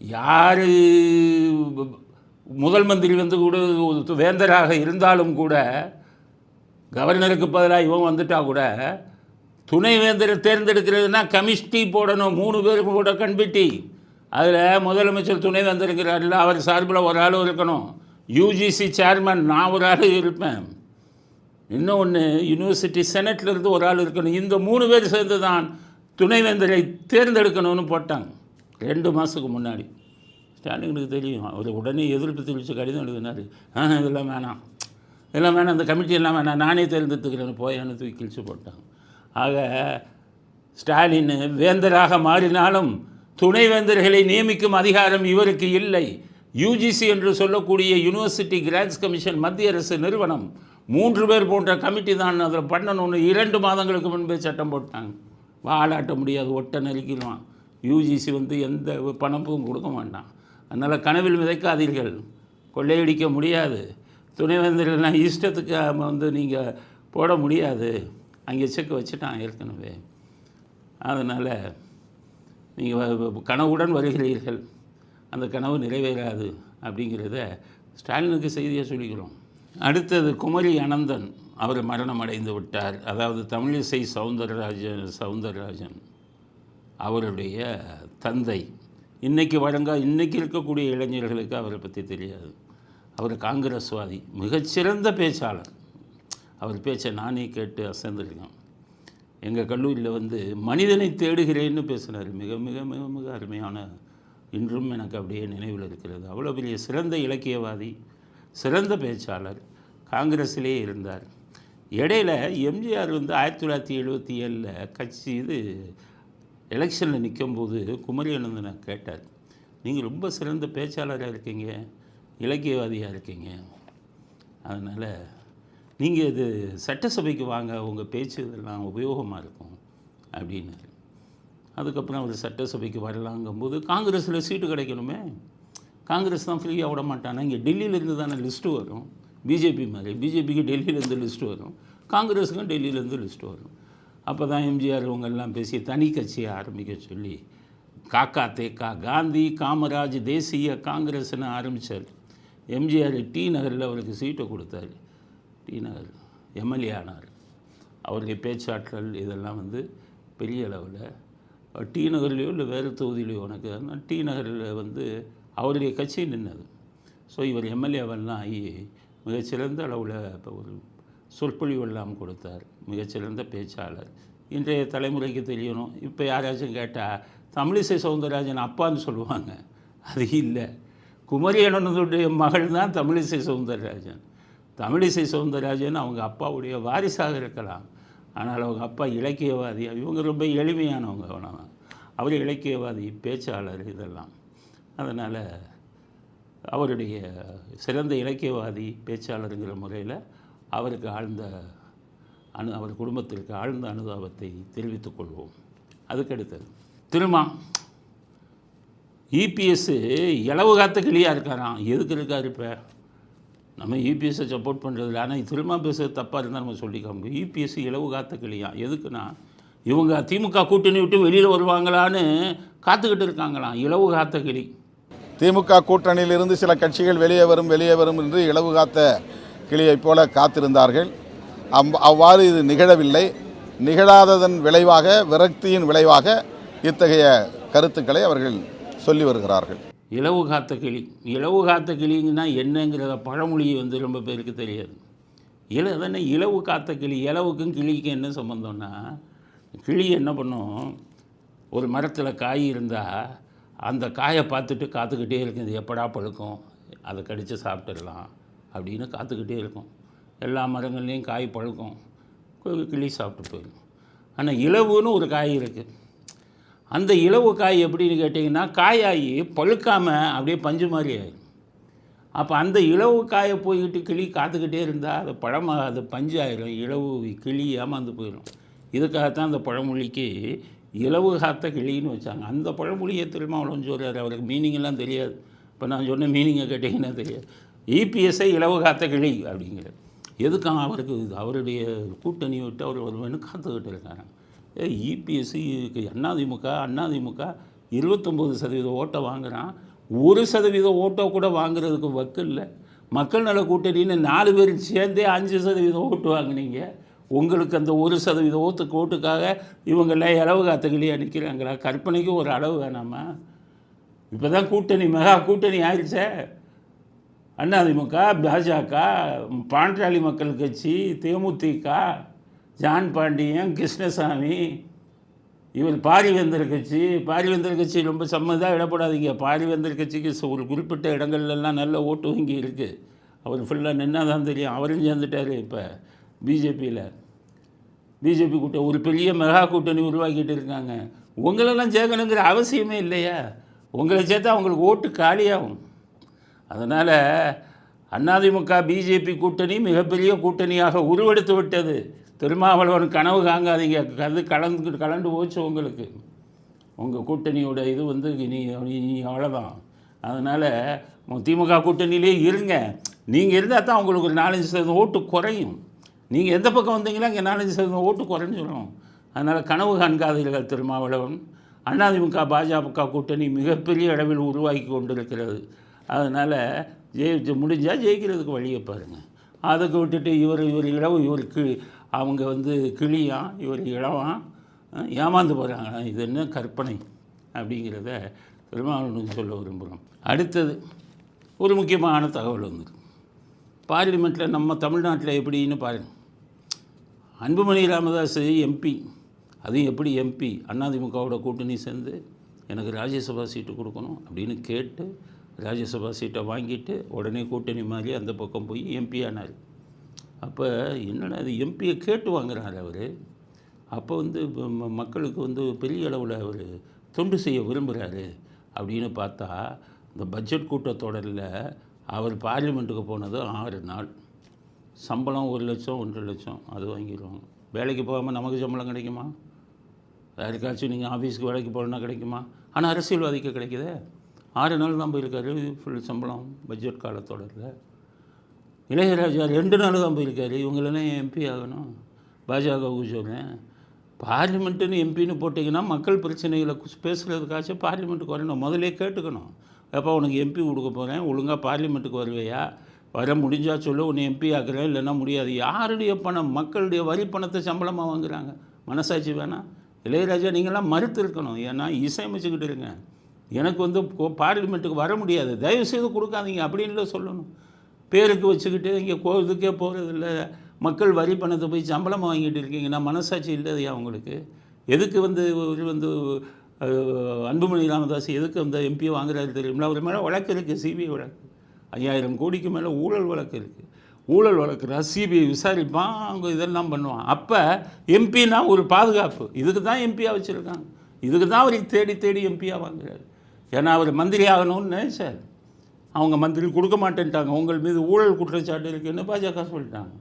யார் முதல் மந்திரி வந்து கூட வேந்தராக இருந்தாலும் கூட, கவர்னருக்கு பதிலாக இவன் வந்துட்டால் கூட, துணை வேந்தரை தேர்ந்தெடுக்கிறதுனா கமிட்டி போடணும், 3 பேருக்கு கூட கண்பிட்டி. அதில் முதலமைச்சர் துணை வேந்தருக்கிறாரில்ல, அவர் சார்பில் ஒரு ஆள் இருக்கணும். யூஜிசி சேர்மன் நான் ஒரு ஆள் இருப்பேன். இன்னொன்று யூனிவர்சிட்டி செனட்லேருந்து ஒரு ஆள் இருக்கணும். இந்த 3 பேர் சேர்ந்து தான் துணைவேந்தரை தேர்ந்தெடுக்கணும்னு போட்டாங்க 2 மாதத்துக்கு முன்னாடி. ஸ்டாலினுக்கு தெரியும், அவர் உடனே எதிர்ப்பு தெரிவித்து கடிதம் எழுதினார். இதெல்லாம் வேணாம், இதெல்லாம் வேணாம், அந்த கமிட்டியெல்லாம் வேணாம், நானே தேர்ந்தெடுத்துக்கிறேன்னு போயான்னு தூக்கி கிழிச்சு போட்டாங்க. ஆக ஸ்டாலின் வேந்தராக மாறினாலும் துணைவேந்தர்களை நியமிக்கும் அதிகாரம் இவருக்கு இல்லை. யூஜிசி என்று சொல்லக்கூடிய யூனிவர்சிட்டி கிராண்ட்ஸ் கமிஷன் மத்திய அரசு நிறுவனம், 3 பேர் போன்ற கமிட்டி தான் அதில் பண்ணணும்னு 2 மாதங்களுக்கு முன்பே சட்டம் போட்டாங்க. வாலாட்ட முடியாது, ஒட்ட நெருக்கிடுவான். யூஜிசி வந்து எந்த பணமும் கொடுக்க மாட்டான். அதனால் கனவில் விதைக்காதீர்கள், கொள்ளையடிக்க முடியாது. துணைவேந்தர்கள்லாம் இஷ்டத்துக்கு வந்து நீங்கள் போட முடியாது, அங்கே செக் வச்சுட்டான் ஏற்கனவே. அதனால் நீங்கள் கனவுடன் வருகிறீர்கள், அந்த கனவு நிறைவேறாது அப்படிங்கிறத ஸ்டாலினுக்கு செய்தியாக சொல்லிக்கிறோம். அடுத்தது குமரி அனந்தன், அவர் மரணம் அடைந்து விட்டார். அதாவது தமிழிசை சவுந்தரராஜன் அவருடைய தந்தை. இன்றைக்கி இருக்கக்கூடிய இளைஞர்களுக்கு அவரை பற்றி தெரியாது. அவர் காங்கிரஸ்வாதி, மிகச்சிறந்த பேச்சாளர். அவர் பேச்சை நானே கேட்டு அசைந்திருக்கேன். எங்கள் கல்லூரியில் வந்து மனிதனை தேடுகிறேன்னு பேசினார். மிக மிக மிக மிக அருமையான, இன்றும் எனக்கு அப்படியே நினைவில் இருக்கிறது. அவ்வளோ பெரிய சிறந்த இலக்கியவாதி, சிறந்த பேச்சாளர், காங்கிரஸிலே இருந்தார். இடையில் எம்ஜிஆர் வந்து 1977 கட்சி எலெக்ஷனில் நிற்கும்போது குமரி அனந்தனை கேட்டார், நீங்கள் ரொம்ப சிறந்த பேச்சாளராக இருக்கீங்க, இலக்கியவாதியாக இருக்கீங்க, அதனால் நீங்கள் இது சட்டசபைக்கு வாங்க, உங்கள் பேச்சு இதெல்லாம் உபயோகமாக இருக்கும் அப்படின்னாரு. அதுக்கப்புறம் அவர் சட்டசபைக்கு வரலாங்கும்போது காங்கிரஸில் சீட்டு கிடைக்கணுமே, காங்கிரஸ் தான் ஃப்ரீயாக விட மாட்டானா. இங்கே டெல்லியிலேருந்து தானே லிஸ்ட்டு வரும், பிஜேபி மாதிரி. பிஜேபிக்கு டெல்லியிலேருந்து லிஸ்ட்டு வரும், காங்கிரஸுக்கும் டெல்லியிலேருந்து லிஸ்ட்டு வரும். அப்போ தான் எம்ஜிஆர் இவங்கெல்லாம் பேசி தனி கட்சியை ஆரம்பிக்க சொல்லி காக்கா தேக்கா, காந்தி காமராஜ் தேசிய காங்கிரஸ்னு ஆரம்பித்தார். எம்ஜிஆர் டி நகரில் அவருக்கு சீட்டை கொடுத்தாரு. டி நகர் எம்எல்ஏ ஆனார். அவருடைய பேச்சாற்றல் இதெல்லாம் வந்து பெரிய அளவில் டி நகர்லேயோ இல்லை வேறு தொகுதியிலையோ எனக்கு, ஆனால் டி நகரில் வந்து அவருடைய கட்சி நின்னது. ஸோ இவர் எம்எல்ஏவெல்லாம் ஆகி மிகச்சிறந்த அளவில் இப்போ ஒரு சொற்பொழிவெல்லாம் கொடுத்தார். மிகச்சிறந்த பேச்சாளர். இன்றைய தலைமுறைக்கு தெரியணும். இப்போ யாராச்சும் கேட்டால் தமிழிசை சவுந்தரராஜன் அப்பான்னு சொல்லுவாங்க, அது இல்லை. குமரி அண்ணனுடைய மகள் தான் தமிழிசை சவுந்தரராஜன். தமிழிசை சவுந்தரராஜன் அவங்க அப்பாவுடைய வாரிசாக இருக்கலாம், ஆனால் அவங்க அப்பா இலக்கியவாதி. இவங்க ரொம்ப எளிமையானவங்க, அவ்வளோதான். அவர் இலக்கியவாதி, பேச்சாளர், இதெல்லாம். அதனால் அவருடைய சிறந்த இலக்கியவாதி, பேச்சாளருங்கிற முறையில் அவருக்கு அவர் குடும்பத்திற்கு ஆழ்ந்த அனுதாபத்தை தெரிவித்துக் கொள்வோம். அதுக்கடுத்தது திருமா இபிஎஸ் இளவு காத்த கிளியாக இருக்காராம். எதுக்கு இருக்கார்? இப்போ நம்ம இபிஎஸ்ஸை சப்போர்ட் பண்ணுறதில்ல, ஆனால் திருமா பேசுறது தப்பாக இருந்தால் நம்ம சொல்லிக்காம. இபிஎஸ் இளவு காத்த கிளியாக எதுக்குன்னா, இவங்க திமுக கூட்டணி விட்டு வெளியில் வருவாங்களான்னு காத்துக்கிட்டு இருக்காங்களாம். இளவு காத்த கிளி. திமுக கூட்டணியிலிருந்து சில கட்சிகள் வெளியே வரும் என்று இலவு காத்த கிளியைப் போல காத்திருந்தார்கள். அவ்வாறு இது நிகழவில்லை. நிகழாததன் விளைவாக, விரக்தியின் விளைவாக இத்தகைய கருத்துக்களை அவர்கள் சொல்லி வருகிறார்கள். இலவு காத்த கிளி. இலவு காத்த கிளிங்கன்னா என்னங்கிறத பழமொழியை ரொம்ப பேருக்கு தெரியாது. அதனால் இலவு காத்த கிளி, இலவுக்கும் கிளிக்கும் என்ன சம்மந்தம்னா, கிளி என்ன பண்ணும், ஒரு மரத்தில் காய் இருந்தால் அந்த காயை பார்த்துட்டு காத்துக்கிட்டே இருக்கும். இது எப்படா பழுக்கும், அதை கடித்து சாப்பிட்டுடலாம் அப்படின்னு காத்துக்கிட்டே இருக்கும். எல்லா மரங்கள்லேயும் காய் பழுக்கும், கிளி சாப்பிட்டு போயிடும். ஆனால் இலவுன்னு ஒரு காய் இருக்குது. அந்த இலவு காய் எப்படின்னு கேட்டிங்கன்னா, காயாகி பழுக்காமல் அப்படியே பஞ்சு மாதிரி ஆகிடும். அப்போ அந்த இலவு காயை போய்கிட்டு கிளி காத்துக்கிட்டே இருந்தால் அது பழமாக, அது பஞ்சு ஆகிடும். இலவு கிளி ஏமாந்து போயிடும். இதுக்காகத்தான் அந்த பழமொழிக்கு இலவு காத்த கிளின்னு வச்சாங்க. அந்த பழமொழியை திருமாவளவன் சொல்கிறார். அவருக்கு மீனிங்கெல்லாம் தெரியாது. இப்போ நான் சொன்ன மீனிங்கை கேட்டிங்கன்னா தெரியாது. இபிஎஸ்ஐ இலவு காத்த கிளி அப்படிங்கிறது எதுக்காக? அவருக்கு அவருடைய கூட்டணி விட்டு அவர் வருவேன்னு காத்துக்கிட்டு இருக்காங்க. இபிஎஸ் அதிமுக 29% ஓட்டை வாங்குகிறான். 1% ஓட்டை கூட வாங்குறதுக்கு வக்கு இல்லை. மக்கள் நல கூட்டணின்னு 4 பேர் சேர்ந்தே 5% ஓட்டு வாங்கினீங்க. உங்களுக்கு அந்த 1% ஓட்டுக்காக இவங்கெல்லாம் இலவு காத்த கிளியாக நிற்கிறாங்களா? கற்பனைக்கு ஒரு அளவு வேணாமா? இப்போ தான் கூட்டணி மெகா கூட்டணி ஆயிடுச்சே. அதிமுக, பாஜக, பாண்டாளி மக்கள் கட்சி, தேமுதிக, ஜான் பாண்டியன், கிருஷ்ணசாமி, இவர் பாரிவேந்தர் கட்சி ரொம்ப சம்மதாக இடப்படாதீங்க. பாரிவேந்தர் கட்சிக்கு ஒரு குறிப்பிட்ட இடங்கள்லாம் நல்ல ஓட்டு வங்கி இருக்குது. அவர் ஃபுல்லாக நின்னா தான் தெரியும். அவரும் சேர்ந்துட்டார். இப்போ பிஜேபி கூட்டம் ஒரு பெரிய மெகா கூட்டணி உருவாக்கிட்டு இருக்காங்க. உங்களெல்லாம் சேர்க்கணுங்கிற அவசியமே இல்லையா? உங்களை சேர்த்தா அவங்களுக்கு ஓட்டு காலியாகும். அதனால் அதிமுக பிஜேபி கூட்டணி மிகப்பெரிய கூட்டணியாக உருவெடுத்து விட்டது. திருமாவளவன் கனவு காங்காதீங்க. அது கலந்து போச்சு உங்களுக்கு. உங்கள் கூட்டணியோட இது இனி அவ்வளோதான். அதனால் திமுக கூட்டணியிலே இருங்க. நீங்கள் இருந்தால் தான் உங்களுக்கு ஒரு 4-5% ஓட்டு குறையும். நீங்கள் எந்த பக்கம் வந்தீங்கன்னா இங்கே 4-5% ஓட்டு குறைஞ்சிடும். அதனால் கனவு காண்காதீர்கள் திருமாவளவன். அதிமுக பாஜக கூட்டணி மிகப்பெரிய அளவில் உருவாக்கி கொண்டிருக்கிறது. அதனால் முடிஞ்சால் ஜெயிக்கிறதுக்கு வழியை பாருங்கள். அதுக்கு விட்டுட்டு இவர் இவருக்கு அவங்க கிளியான், இவர் இளவான், ஏமாந்து போகிறாங்க. இது என்ன கற்பனை அப்படிங்கிறத திருமாவளவனுக்கு சொல்ல விரும்புகிறோம். அடுத்தது ஒரு முக்கியமான தகவல் பார்லிமெண்ட்டில் நம்ம தமிழ்நாட்டில் எப்படின்னு பாருங்கள். அன்புமணி ராமதாஸ் எம்பி, அதுவும் எப்படி எம்பி அதிமுகவோட கூட்டணி சேர்ந்து எனக்கு ராஜ்யசபா சீட்டு கொடுக்கணும் அப்படின்னு கேட்டு ராஜ்யசபா சீட்டை வாங்கிட்டு உடனே கூட்டணி மாதிரி அந்த பக்கம் போய் எம்பி ஆனார். அப்போ என்னென்னா அது எம்பியை கேட்டு வாங்குறாரு அவர். அப்போ மக்களுக்கு பெரிய அளவில் அவர் தொண்டு செய்ய விரும்புகிறாரு அப்படின்னு பார்த்தா, இந்த பட்ஜெட் கூட்டத்தொடரில் அவர் பார்லிமெண்ட்டுக்கு போனது 6 நாள். சம்பளம் 1 லட்சம் 1.5 லட்சம் அது வாங்கிடுவாங்க. வேலைக்கு போகாமல் நமக்கு சம்பளம் கிடைக்குமா? யாருக்காச்சும் நீங்கள் ஆஃபீஸுக்கு வேலைக்கு போகணுன்னா கிடைக்குமா? ஆனால் அரசியல்வாதிக்கு கிடைக்குதே. 6 நாள் தான் போயிருக்காரு ஃபுல் சம்பளம் பட்ஜெட் காலத்தொடரில். இளையராஜா 2 நாள் தான் போயிருக்காரு. இவங்களெல்லாம் எம்பி ஆகணும். பாஜகவுக்கு சொல்கிறேன், பார்லிமெண்ட்டுன்னு எம்பின்னு போட்டிங்கன்னா மக்கள் பிரச்சனைகளை பேசுகிறதுக்காச்சும் பார்லிமெண்ட்டுக்கு வரணும். முதலே கேட்டுக்கணும். எப்போ உனக்கு எம்பி கொடுக்க போகிறேன், ஒழுங்காக பார்லிமெண்ட்டுக்கு வருவையா, வர முடிஞ்சால் சொல்ல உன்னை எம்பி ஆக்குறேன், இல்லைன்னா முடியாது. யாருடைய பணம்? மக்களுடைய வரி பணத்தை சம்பளமாக வாங்குகிறாங்க. மனசாட்சி வேணாம்? இளையராஜா நீங்களாம் மறுத்து இருக்கணும். ஏன்னா இசையமைச்சுக்கிட்டு இருங்க, எனக்கு பார்லிமெண்ட்டுக்கு வர முடியாது, தயவுசெய்து கொடுக்காதீங்க அப்படின்னு சொல்லணும். பேருக்கு வச்சுக்கிட்டு இங்கே இதுக்கே போகிறதில்ல, மக்கள் வரி பணத்தை போய் சம்பளமாக வாங்கிட்டு இருக்கீங்கன்னா மனசாட்சி இல்லையா உங்களுக்கு? எதுக்கு அன்புமணி ராமதாஸ் எதுக்கு அந்த எம்பியை வாங்குறாரு தெரியுங்களா? அவர் மேலே வழக்கு இருக்குது, சிபிஐ வழக்கு. 5000 கோடிக்கு மேலே ஊழல் வழக்கு இருக்குது. ஊழல் வழக்குனா சிபிஐ விசாரிப்பான், அவங்க இதெல்லாம் பண்ணுவான். அப்போ எம்பினா ஒரு பாதுகாப்பு. இதுக்கு தான் எம்பியாக வச்சுருக்காங்க. இதுக்கு தான் அவர் தேடி தேடி எம்பியாக வாங்குறாரு. ஏன்னா அவர் மந்திரி ஆகணும்னு நினைச்சார். அவங்க மந்திரி கொடுக்க மாட்டேன்ட்டாங்க. உங்கள் மீது ஊழல் குற்றச்சாட்டு இருக்குன்னு பாஜக சொல்லிட்டாங்க.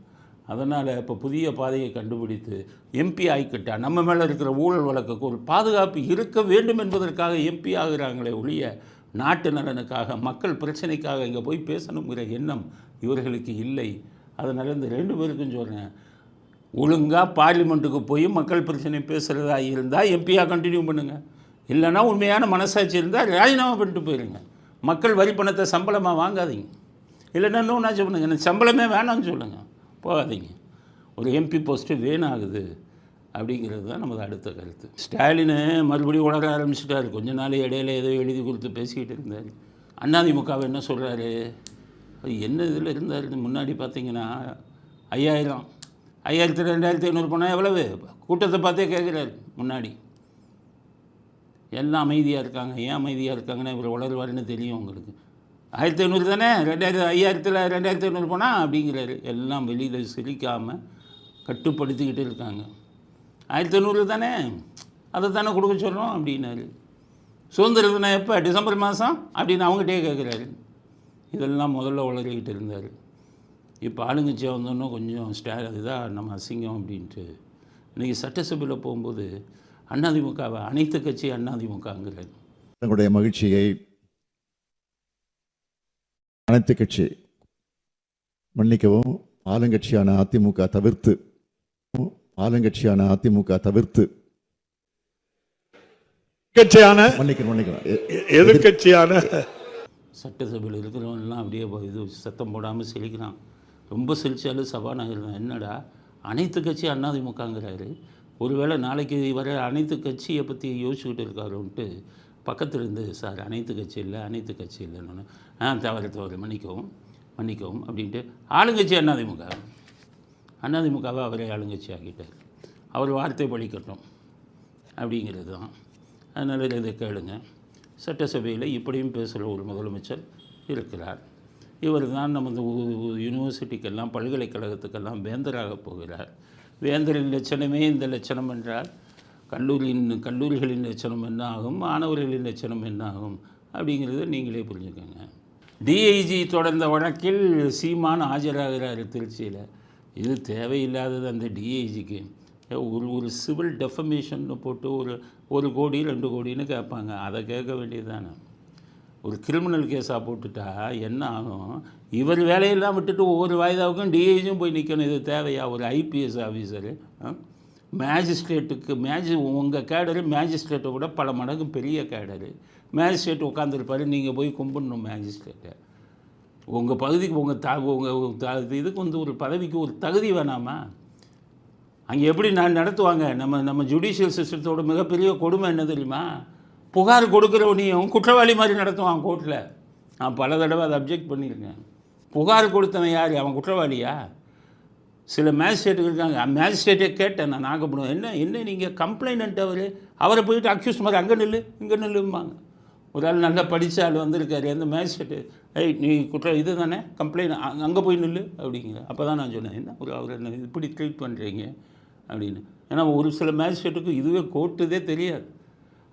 அதனால் இப்போ புதிய பாதையை கண்டுபிடித்து எம்பி ஆகிக்கிட்டா நம்ம மேலே இருக்கிற ஊழல் வழக்குக்கு ஒரு பாதுகாப்பு இருக்க வேண்டும் என்பதற்காக எம்பி ஆகிறாங்களே ஒழிய நாட்டு நலனுக்காக மக்கள் பிரச்சனைக்காக இங்கே போய் பேசணுங்கிற எண்ணம் இவர்களுக்கு இல்லை. அதனால் இந்த 2 பேருக்கும் சொல்கிறேன், ஒழுங்காக பார்லிமெண்ட்டுக்கு போய் மக்கள் பிரச்சனை பேசுகிறதா இருந்தால் எம்பியாக கண்டினியூ பண்ணுங்கள். இல்லைன்னா உண்மையான மனசாட்சி இருந்தால் ராஜினாமா பண்ணிட்டு போயிடுங்க. மக்கள் வரி பணத்தை சம்பளமாக வாங்காதீங்க. இல்லைன்னா இன்னும் நான் சொல்லுங்க, எனக்கு சம்பளமே வேணாம்னு சொல்லுங்கள், போகாதீங்க. ஒரு எம்பி போஸ்ட்டு வேணாகுது அப்படிங்கிறது தான் நமது அடுத்த கருத்து. ஸ்டாலின் மறுபடியும் உணர ஆரம்பிச்சிட்டார். கொஞ்ச நாள் இடையில ஏதோ எழுதி கொடுத்து பேசிக்கிட்டு இருந்தார். அதிமுகவை என்ன சொல்கிறாரு, என்ன இதில் இருந்தார் முன்னாடி பார்த்தீங்கன்னா 5000 2500 போனால் எவ்வளவு கூட்டத்தை பார்த்தே கேட்குறாரு. முன்னாடி எல்லாம் அமைதியாக இருக்காங்க. ஏன் அமைதியாக இருக்காங்கன்னா இவர் வளருவாருன்னு தெரியும் உங்களுக்கு. 1500 தானே, 5000ல் 2500 போனால் அப்படிங்கிறாரு. எல்லாம் வெளியில் சிரிக்காமல் கட்டுப்படுத்திக்கிட்டு இருக்காங்க. 1500 தானே, அதை தானே கொடுக்க சொல்கிறோம் அப்படின்னாரு. சுதந்திர தினம் எப்போ, டிசம்பர் மாதம் அப்படின்னு அவங்ககிட்டே கேட்குறாரு. இதெல்லாம் முதல்ல உளறிக்கிட்டு இருந்தார். இப்போ ஆளுங்கட்சியாக வந்தோன்னா கொஞ்சம் இதுதான் நம்ம அசிங்கம் அப்படின்ட்டு இன்றைக்கி சட்டசபையில் போகும்போது அதிமுகவை அனைத்து கட்சி அதிமுகங்கிறார். தங்களுடைய மகிழ்ச்சியை அனைத்து கட்சி மன்னிக்கவும் ஆளுங்கட்சியான அதிமுக தவிர்த்து கட்சியான மன்னிக்கிறேன் எதிர்கட்சியான சட்டசபையில் இருக்கிறவங்கலாம் அப்படியே இது சத்தம் போடாமல் சிரிக்கிறான். ரொம்ப சிரித்தாலும் சபாநாயகர் தான், என்னடா அனைத்து கட்சி அதிமுகங்கிறாரு, ஒருவேளை நாளைக்கு வர அனைத்து கட்சியை பற்றி யோசிச்சுக்கிட்டு இருக்காருன்ட்டு பக்கத்தில் இருந்து, சார் அனைத்து கட்சி இல்லைன்னு தவறு மன்னிக்கவும் அப்படின்ட்டு ஆளுங்கட்சி அதிமுகவை அவரே ஆளுங்கட்சி ஆக்கிட்டார். அவர் வார்த்தை பழிக்கட்டும் அப்படிங்கிறது தான். அதனால் இதை கேளுங்க. சட்டசபையில் இப்படியும் பேசுகிற ஒரு முதலமைச்சர் இருக்கிறார். இவர் தான் நமது யூனிவர்சிட்டிக்கெல்லாம் பல்கலைக்கழகத்துக்கெல்லாம் வேந்தராக போகிறார். வேந்தரின் லட்சணமே இந்த லட்சணம் என்றால் கல்லூரிகளின் லட்சணம் என்ன ஆகும், மாணவர்களின் லட்சணம் என்ன ஆகும் அப்படிங்கிறத நீங்களே புரிஞ்சுக்கோங்க. டிஐஜி தொடர்ந்த வழக்கில் சீமான் ஆஜராகிறார் திருச்சியில். இது தேவையில்லாதது. அந்த டிஐஜிக்கு ஒரு சிவில் டெஃபமேஷன் போட்டு ஒரு கோடி 2 கோடின்னு கேட்பாங்க. அதை கேட்க வேண்டியதுதானே. ஒரு கிரிமினல் கேஸாக போட்டுட்டா என்ன ஆகும்? இவர் வேலையெல்லாம் விட்டுட்டு ஒவ்வொரு வாய்தாவுக்கும் டிஐஜியும் போய் நிற்கணும். இது தேவையா? ஒரு ஐபிஎஸ் ஆஃபீஸரு மேஜிஸ்ட்ரேட்டுக்கு உங்கள் கேடரு மேஜிஸ்ட்ரேட்டை விட பல மடங்கு பெரிய கேடரு. மேஜிஸ்ட்ரேட் உட்காந்துருப்பாரு, நீங்கள் போய் கும்பிடணும் மேஜிஸ்ட்ரேட்டை. உங்கள் பகுதிக்கு உங்கள் இதுக்கு ஒரு பதவிக்கு ஒரு தகுதி வேணாமா? அங்கே எப்படி நடத்துவாங்க? நம்ம ஜுடிஷியல் சிஸ்டத்தோட மிகப்பெரிய கொடுமை என்ன தெரியுமா? புகார் கொடுக்குறவனையும் குற்றவாளி மாதிரி நடத்துவான் கோர்ட்டில். நான் பல தடவை அதை அப்ஜெக்ட் பண்ணியிருக்கேன். புகார் கொடுத்தவன் யார்? அவன் குற்றவாளியா? சில மேஜிஸ்ட்ரேட்டுக்கு இருக்காங்க. மேஜிஸ்ட்ரேட்டே கேட்டேன் நான் நாகப்படும், என்ன நீங்கள் கம்ப்ளைண்ட் அவரை போயிட்டு அக்யூஸ் மாதிரி அங்கே நில்லும்பாங்க. ஒரு ஆள் நல்லா படித்த ஆள் வந்திருக்காரு, அந்த மேஜிஸ்ட்ரேட்டு நீ இது தானே கம்ப்ளைண்ட், அங்கே போய் நில்லு அப்படிங்கிற. அப்போ தான் நான் சொன்னேன், என்ன அவர் என்ன இப்படி ட்ரீட் பண்ணுறீங்க அப்படின்னு. ஏன்னா ஒரு சில மேஜிஸ்ட்ரேட்டுக்கு இதுவே கோர்ட்டுதே தெரியாது.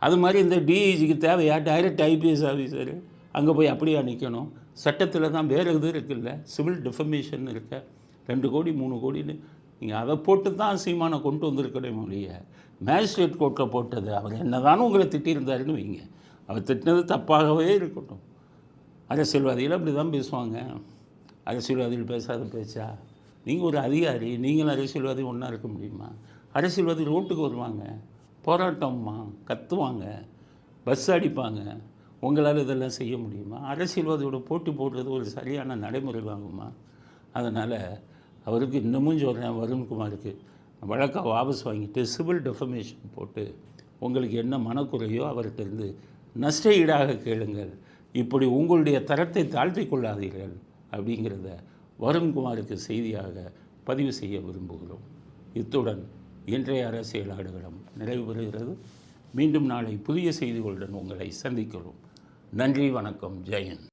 அது மாதிரி இந்த டிஐஜிக்கு தேவையா டைரக்ட் ஐபிஎஸ் ஆஃபீஸரு அங்கே போய் அப்படியா நிற்கணும்? சட்டத்தில் தான் வேறு இது இருக்குல்ல, சிவில் டெஃபமேஷன் இருக்க 2 கோடி 3 கோடின்னு நீங்கள் அதை போட்டு தான் சீமானை கொண்டு வந்திருக்கணும் இல்லைய. மேஜிஸ்ட்ரேட் கோர்ட்டில் போட்டது அவர் என்ன தானே உங்களை திட்டியிருந்தாருன்னு வைங்க, அவர் திட்டினது தப்பாகவே இருக்கட்டும். அரசியல்வாதிகள் அப்படி தான் பேசுவாங்க. அரசியல்வாதிகள் பேசாத பேச்சா? நீங்கள் ஒரு அதிகாரி, நீங்களும் அரசியல்வாதி ஒன்றா இருக்க முடியுமா? அரசியல்வாதி ரோட்டுக்கு வருவாங்க, போராட்டம்மா கத்துவாங்க, பஸ் அடிப்பாங்க. உங்களால் இதெல்லாம் செய்ய முடியுமா? அரசியல்வாதியோட போட்டி போடுறது ஒரு சரியான நடைமுறை வாங்குமா? அதனால் அவருக்கு இன்னமும் சொல்கிறேன், வருண்குமாருக்கு வழக்கை வாபஸ் வாங்கிட்டு சிவில் டெஃபமேஷன் போட்டு உங்களுக்கு என்ன மனக்குறையோ அவர்கிட்ட இருந்து நஷ்ட ஈடாக கேளுங்கள். இப்படி உங்களுடைய தரத்தை தாழ்த்தி கொள்ளாதீர்கள் அப்படிங்கிறத வருண்குமாருக்கு செய்தியாக பதிவு செய்ய விரும்புகிறோம். இத்துடன் இன்றைய அரசியல் ஆடுகளம் நிறைவு பெறுகிறது. மீண்டும் நாளை புதிய செய்திகளுடன் உங்களை சந்திக்கிறோம். நன்றி, வணக்கம், ஜெயன்.